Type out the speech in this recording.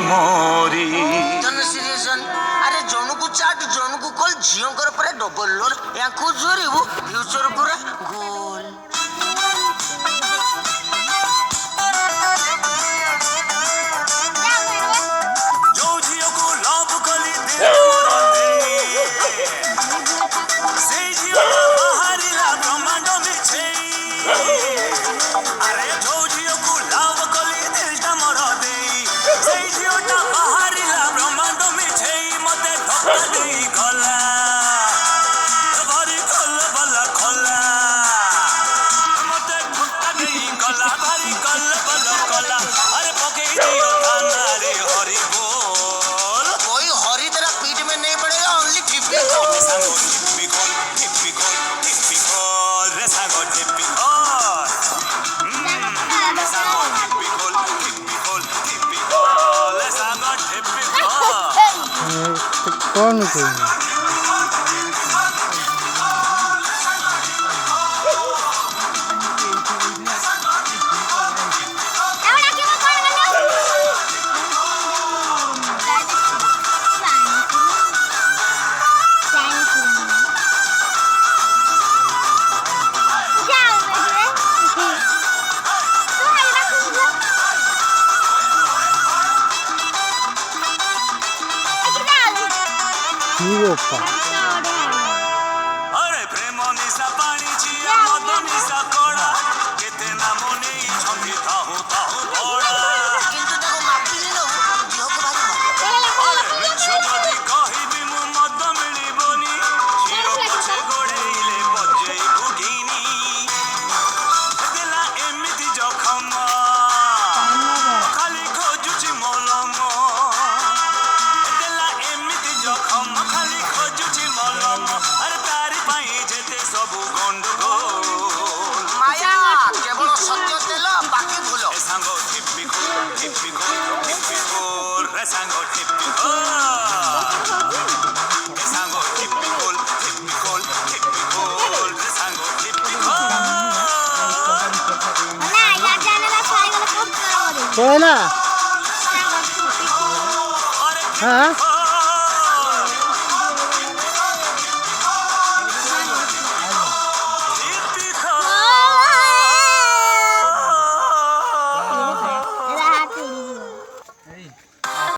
मोरी जनसिरियसन अरे जणुकु चाट जणुकु कल झियोंकर परे डबल लोर याकु जोरिबु फ्यूचर पूरा गोल जो झियो को लव कली दे मोर दे से झियो बाहरिला ब्रह्मांड में छे अरे जो झियो को लव कली दिलटा मोर दे से झियोटा बाहरिला ब्रह्मांड में छे मते धक्का देई गला भारी कल बला खोला मते धक्का देई गला भारी कल बला खोला अरे पकेई दियो थाना रे हरि बोल कोई हरी तेरा पीठ में नहीं पड़ेगा ओनली टिप्पी सांगो टिप्पी खोल रे सांगो टिप्पी खोल सांगो टिप्पी खोल रे सांगो टिप्पी खोल कौन कोई अरे प्रेम निशा पानी छिया मद निशा कड़ा केते नाम नेई छंदी ताहु बड़ा किंतु देखो मापी लो दियो को भारी अरे मिछ जदी कहिबी मु मद मिलिबोनी चिर पछे गोड़ेइले बजेई भुगिनी देला एमिति जखम खाली खोजुची मलम देला एमिति जखम खाली खोजुची मलम अरे तारी पाई जेते सबु गंडगोल माया केवल सत्य तेल बाकी भूल ए सांगो टिप्पी खोल रे सांगो टिप्पी खोल ए सांगो टिप्पी खोल रे सांगो टिप्पी खोल कोयला अरे हाँ